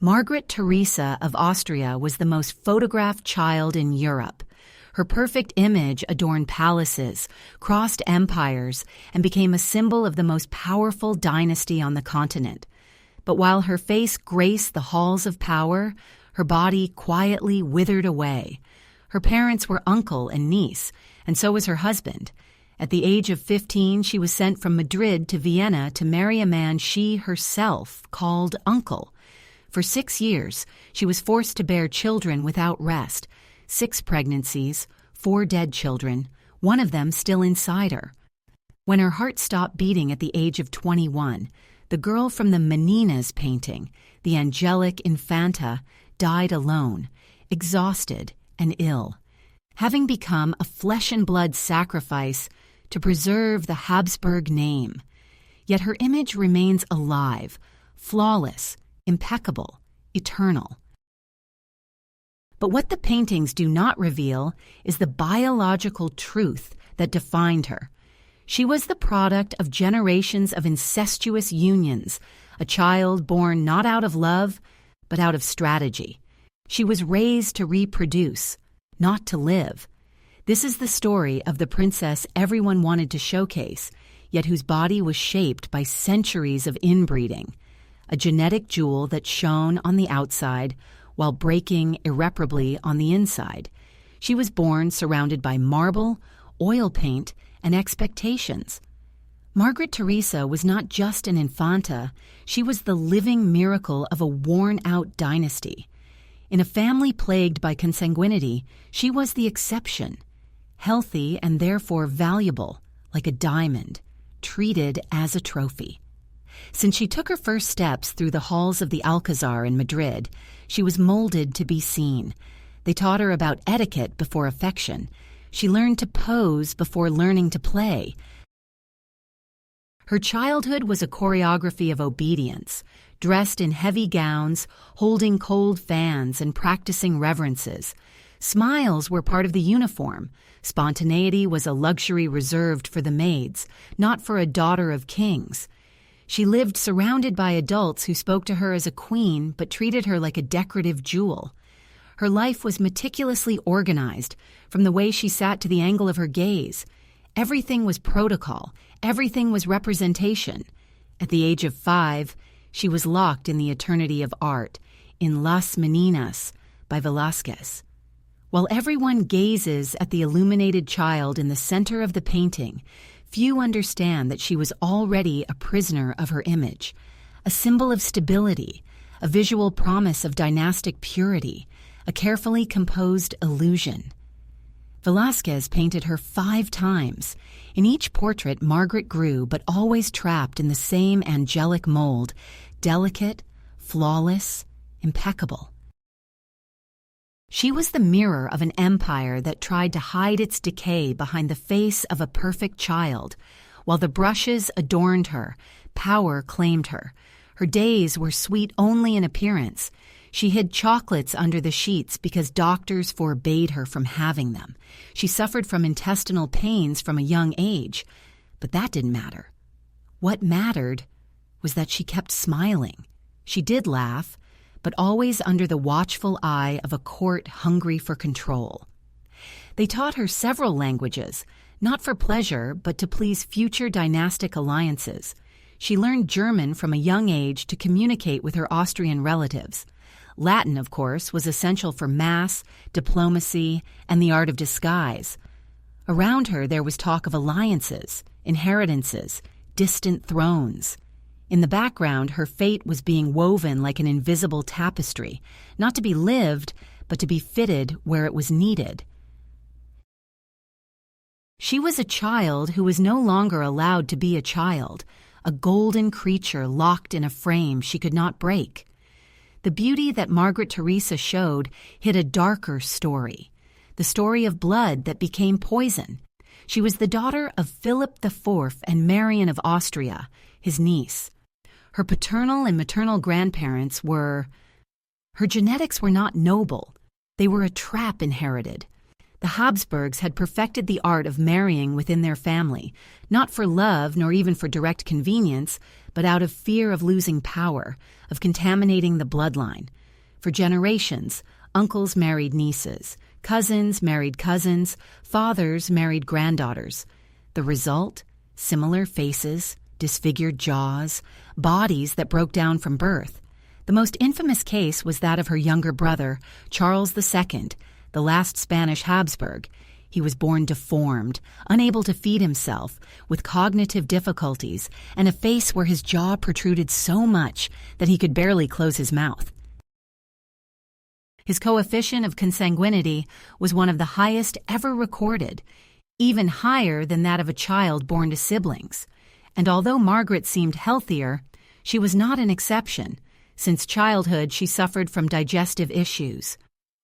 Margaret Theresa of Austria was the most photographed child in Europe. Her perfect image adorned palaces, crossed empires, and became a symbol of the most powerful dynasty on the continent. But while her face graced the halls of power, her body quietly withered away. Her parents were uncle and niece, and so was her husband. At the age of 15, she was sent from Madrid to Vienna to marry a man she herself called uncle. For 6 years, she was forced to bear children without rest, 6 pregnancies, 4 dead children, one of them still inside her. When her heart stopped beating at the age of 21, the girl from the Meninas painting, the angelic Infanta, died alone, exhausted and ill, having become a flesh-and-blood sacrifice to preserve the Habsburg name. Yet her image remains alive, flawless, impeccable, eternal. But what the paintings do not reveal is the biological truth that defined her. She was the product of generations of incestuous unions, a child born not out of love, but out of strategy. She was raised to reproduce, not to live. This is the story of the princess everyone wanted to showcase, yet whose body was shaped by centuries of inbreeding. A genetic jewel that shone on the outside while breaking irreparably on the inside. She was born surrounded by marble, oil paint, and expectations. Margaret Theresa was not just an infanta, she was the living miracle of a worn-out dynasty. In a family plagued by consanguinity, she was the exception. Healthy and therefore valuable, like a diamond, treated as a trophy. Since she took her first steps through the halls of the Alcazar in Madrid, she was molded to be seen. They taught her about etiquette before affection. She learned to pose before learning to play. Her childhood was a choreography of obedience, dressed in heavy gowns, holding cold fans and practicing reverences. Smiles were part of the uniform. Spontaneity was a luxury reserved for the maids, not for a daughter of kings. She lived surrounded by adults who spoke to her as a queen but treated her like a decorative jewel. Her life was meticulously organized, from the way she sat to the angle of her gaze. Everything was protocol, everything was representation. At the age of 5, she was locked in the eternity of art, in Las Meninas by Velázquez. While everyone gazes at the illuminated child in the center of the painting, few understand that she was already a prisoner of her image, a symbol of stability, a visual promise of dynastic purity, a carefully composed illusion. Velázquez painted her 5 times. In each portrait, Margaret grew, but always trapped in the same angelic mold, delicate, flawless, impeccable. She was the mirror of an empire that tried to hide its decay behind the face of a perfect child. While the brushes adorned her, power claimed her. Her days were sweet only in appearance. She hid chocolates under the sheets because doctors forbade her from having them. She suffered from intestinal pains from a young age, but that didn't matter. What mattered was that she kept smiling. She did laugh, but always under the watchful eye of a court hungry for control. They taught her several languages, not for pleasure, but to please future dynastic alliances. She learned German from a young age to communicate with her Austrian relatives. Latin, of course, was essential for mass, diplomacy, and the art of disguise. Around her there was talk of alliances, inheritances, distant thrones. In the background, her fate was being woven like an invisible tapestry, not to be lived, but to be fitted where it was needed. She was a child who was no longer allowed to be a child, a golden creature locked in a frame she could not break. The beauty that Margaret Theresa showed hid a darker story, the story of blood that became poison. She was the daughter of Philip IV and Marian of Austria, his niece. Her paternal and maternal grandparents were... Her genetics were not noble. They were a trap inherited. The Habsburgs had perfected the art of marrying within their family, not for love nor even for direct convenience, but out of fear of losing power, of contaminating the bloodline. For generations, uncles married nieces, cousins married cousins, fathers married granddaughters. The result? Similar faces, disfigured jaws, bodies that broke down from birth. The most infamous case was that of her younger brother, Charles II, the last Spanish Habsburg. He was born deformed, unable to feed himself, with cognitive difficulties, and a face where his jaw protruded so much that he could barely close his mouth. His coefficient of consanguinity was one of the highest ever recorded, even higher than that of a child born to siblings. And although Margaret seemed healthier, she was not an exception. Since childhood, she suffered from digestive issues.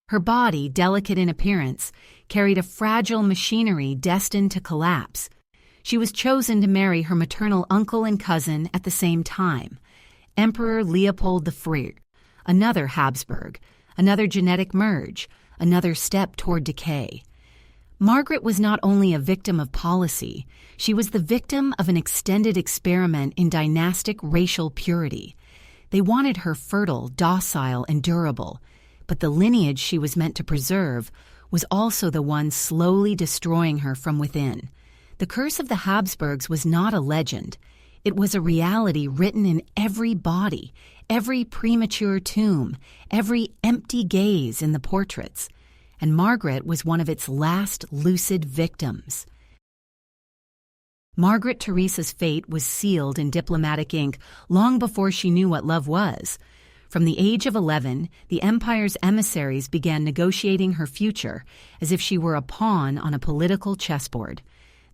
Her body, delicate in appearance, carried a fragile machinery destined to collapse. She was chosen to marry her maternal uncle and cousin at the same time, Emperor Leopold III, another Habsburg, another genetic merge, another step toward decay. Margaret was not only a victim of policy, she was the victim of an extended experiment in dynastic racial purity. They wanted her fertile, docile, and durable, but the lineage she was meant to preserve was also the one slowly destroying her from within. The curse of the Habsburgs was not a legend. It was a reality written in every body, every premature tomb, every empty gaze in the portraits. And Margaret was one of its last lucid victims. Margaret Teresa's fate was sealed in diplomatic ink long before she knew what love was. From the age of 11, the empire's emissaries began negotiating her future as if she were a pawn on a political chessboard.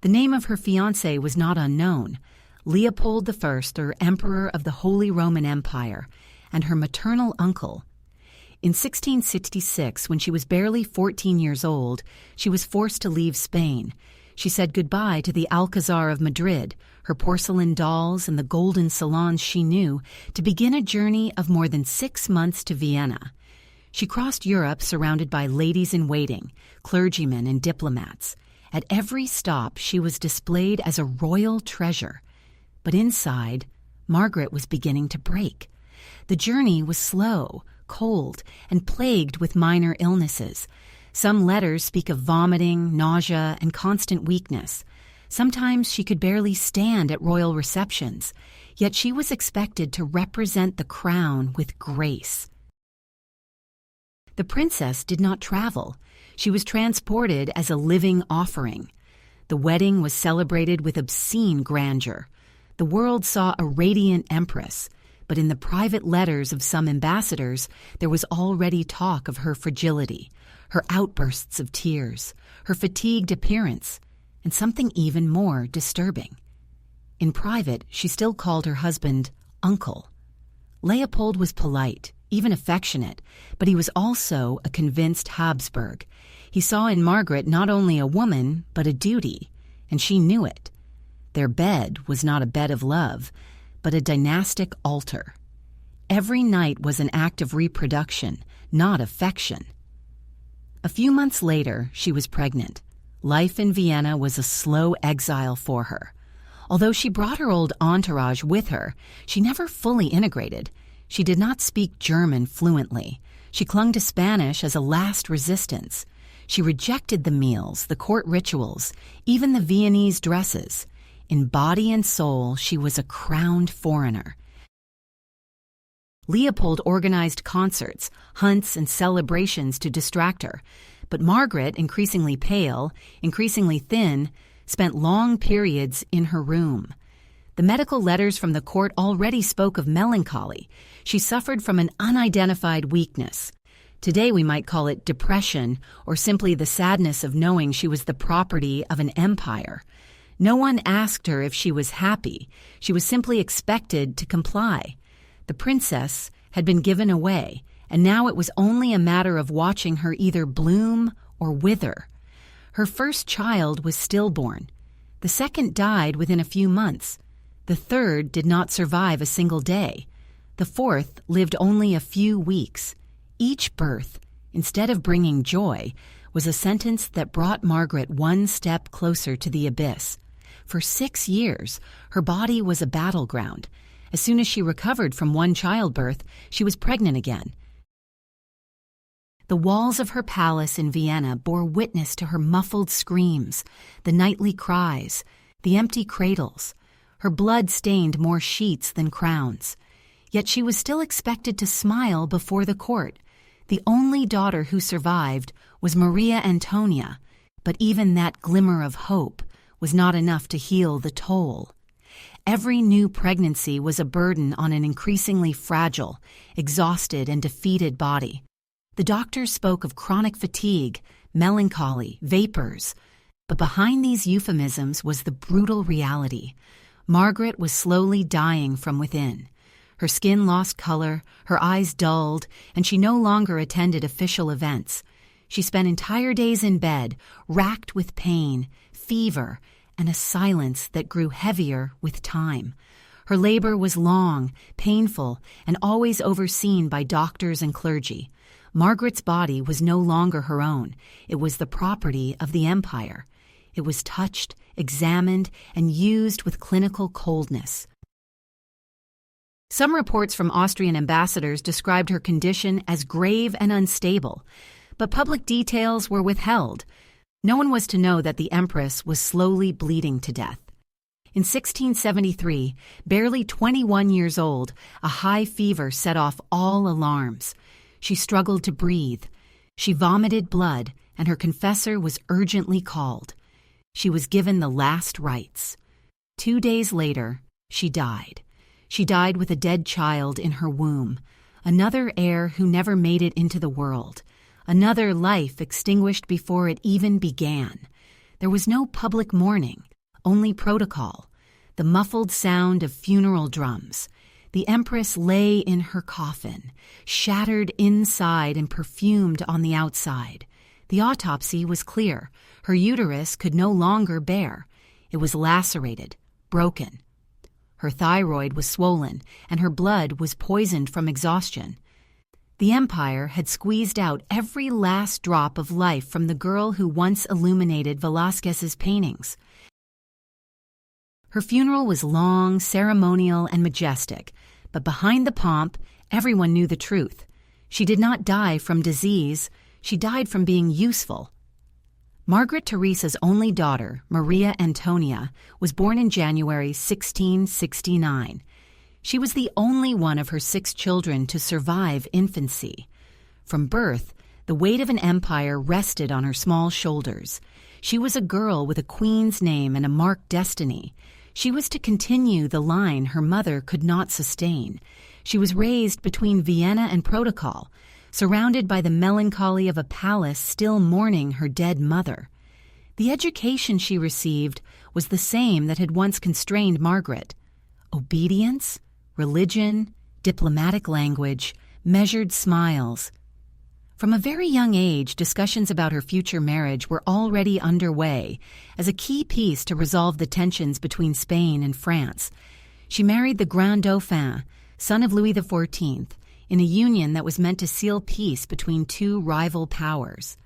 The name of her fiancé was not unknown, Leopold I, or Emperor of the Holy Roman Empire, and her maternal uncle. In 1666, when she was barely 14 years old, she was forced to leave Spain. She said goodbye to the Alcazar of Madrid, her porcelain dolls, and the golden salons she knew, to begin a journey of more than 6 months to Vienna. She crossed Europe surrounded by ladies-in-waiting, clergymen, and diplomats. At every stop, she was displayed as a royal treasure. But inside, Margaret was beginning to break. The journey was slow, cold, and plagued with minor illnesses. Some letters speak of vomiting, nausea, and constant weakness. Sometimes she could barely stand at royal receptions, yet she was expected to represent the crown with grace. The princess did not travel. She was transported as a living offering. The wedding was celebrated with obscene grandeur. The world saw a radiant empress, but in the private letters of some ambassadors, there was already talk of her fragility, her outbursts of tears, her fatigued appearance, and something even more disturbing. In private, she still called her husband uncle. Leopold was polite, even affectionate, but he was also a convinced Habsburg. He saw in Margaret not only a woman, but a duty, and she knew it. Their bed was not a bed of love, but a dynastic altar. Every night was an act of reproduction, not affection. A few months later, she was pregnant. Life in Vienna was a slow exile for her. Although she brought her old entourage with her, she never fully integrated. She did not speak German fluently. She clung to Spanish as a last resistance. She rejected the meals, the court rituals, even the Viennese dresses. In body and soul, she was a crowned foreigner. Leopold organized concerts, hunts, and celebrations to distract her, but Margaret, increasingly pale, increasingly thin, spent long periods in her room. The medical letters from the court already spoke of melancholy. She suffered from an unidentified weakness. Today we might call it depression, or simply the sadness of knowing she was the property of an empire. No one asked her if she was happy. She was simply expected to comply. The princess had been given away, and now it was only a matter of watching her either bloom or wither. Her first child was stillborn. The second died within a few months. The third did not survive a single day. The fourth lived only a few weeks. Each birth, instead of bringing joy, was a sentence that brought Margaret one step closer to the abyss. For 6 years, her body was a battleground, As soon as she recovered from one childbirth, she was pregnant again. The walls of her palace in Vienna bore witness to her muffled screams, the nightly cries, the empty cradles. Her blood stained more sheets than crowns. Yet she was still expected to smile before the court. The only daughter who survived was Maria Antonia, but even that glimmer of hope was not enough to heal the toll. Every new pregnancy was a burden on an increasingly fragile, exhausted, and defeated body. The doctors spoke of chronic fatigue, melancholy, vapors, but behind these euphemisms was the brutal reality. Margaret was slowly dying from within. Her skin lost color, her eyes dulled, and she no longer attended official events. She spent entire days in bed, racked with pain, fever, and a silence that grew heavier with time. Her labor was long, painful, and always overseen by doctors and clergy. Margaret's body was no longer her own. It was the property of the empire. It was touched, examined, and used with clinical coldness. Some reports from Austrian ambassadors described her condition as grave and unstable, but public details were withheld. No one was to know that the empress was slowly bleeding to death. In 1673, barely 21 years old, a high fever set off all alarms. She struggled to breathe. She vomited blood, and her confessor was urgently called. She was given the last rites. 2 days later, she died. She died with a dead child in her womb, another heir who never made it into the world, another life extinguished before it even began. There was no public mourning, only protocol, the muffled sound of funeral drums. The empress lay in her coffin, shattered inside and perfumed on the outside. The autopsy was clear. Her uterus could no longer bear. It was lacerated, broken. Her thyroid was swollen, and her blood was poisoned from exhaustion. The empire had squeezed out every last drop of life from the girl who once illuminated Velázquez's paintings. Her funeral was long, ceremonial, and majestic, but behind the pomp, everyone knew the truth. She did not die from disease, she died from being useful. Margaret Teresa's only daughter, Maria Antonia, was born in January 1669. She was the only one of her 6 children to survive infancy. From birth, the weight of an empire rested on her small shoulders. She was a girl with a queen's name and a marked destiny. She was to continue the line her mother could not sustain. She was raised between Vienna and protocol, surrounded by the melancholy of a palace still mourning her dead mother. The education she received was the same that had once constrained Margaret. Obedience, religion, diplomatic language, measured smiles. From a very young age, discussions about her future marriage were already underway as a key piece to resolve the tensions between Spain and France. She married the Grand Dauphin, son of Louis XIV, in a union that was meant to seal peace between 2 rival powers.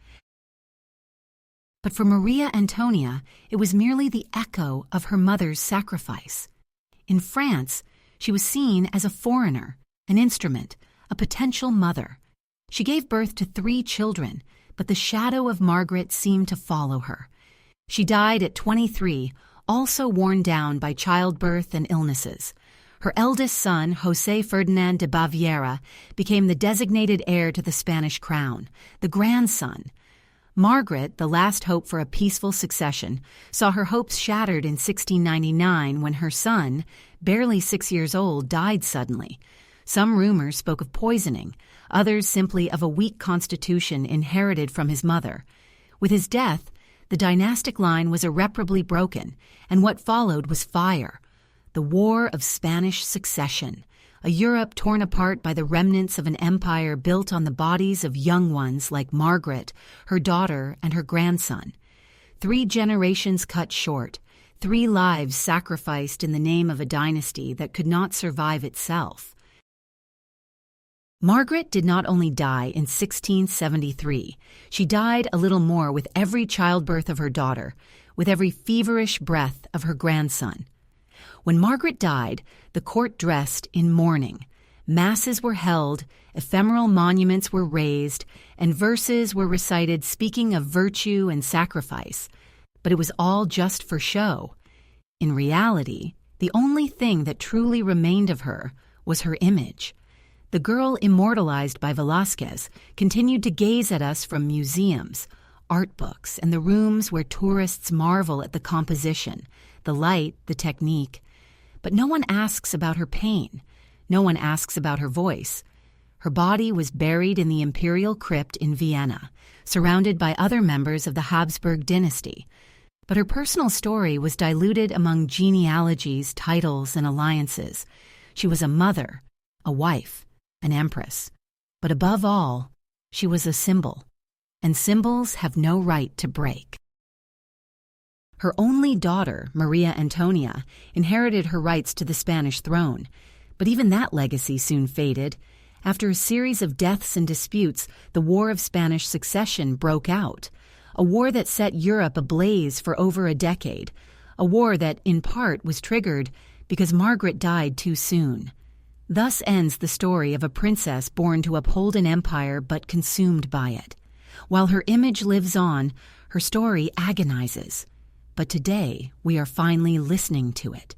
But for Maria Antonia, it was merely the echo of her mother's sacrifice. In France, she was seen as a foreigner, an instrument, a potential mother. She gave birth to 3 children, but the shadow of Margaret seemed to follow her. She died at 23, also worn down by childbirth and illnesses. Her eldest son, José Ferdinand de Baviera, became the designated heir to the Spanish crown, the grandson. Margaret, the last hope for a peaceful succession, saw her hopes shattered in 1699 when her son, barely 6 years old, died suddenly. Some rumors spoke of poisoning, others simply of a weak constitution inherited from his mother. With his death, the dynastic line was irreparably broken, and what followed was fire. The War of Spanish Succession, a Europe torn apart by the remnants of an empire built on the bodies of young ones like Margaret, her daughter, and her grandson. 3 generations cut short, 3 lives sacrificed in the name of a dynasty that could not survive itself. Margaret did not only die in 1673, she died a little more with every childbirth of her daughter, with every feverish breath of her grandson. When Margaret died, the court dressed in mourning. Masses were held, ephemeral monuments were raised, and verses were recited speaking of virtue and sacrifice. But it was all just for show. In reality, the only thing that truly remained of her was her image. The girl immortalized by Velázquez continued to gaze at us from museums, art books, and the rooms where tourists marvel at the composition, the light, the technique. But no one asks about her pain. No one asks about her voice. Her body was buried in the imperial crypt in Vienna, surrounded by other members of the Habsburg dynasty. But her personal story was diluted among genealogies, titles, and alliances. She was a mother, a wife, an empress. But above all, she was a symbol, and symbols have no right to break. Her only daughter, Maria Antonia, inherited her rights to the Spanish throne, but even that legacy soon faded. After a series of deaths and disputes, the War of Spanish Succession broke out, a war that set Europe ablaze for over a decade, a war that, in part, was triggered because Margaret died too soon. Thus ends the story of a princess born to uphold an empire but consumed by it. While her image lives on, her story agonizes. But today, we are finally listening to it.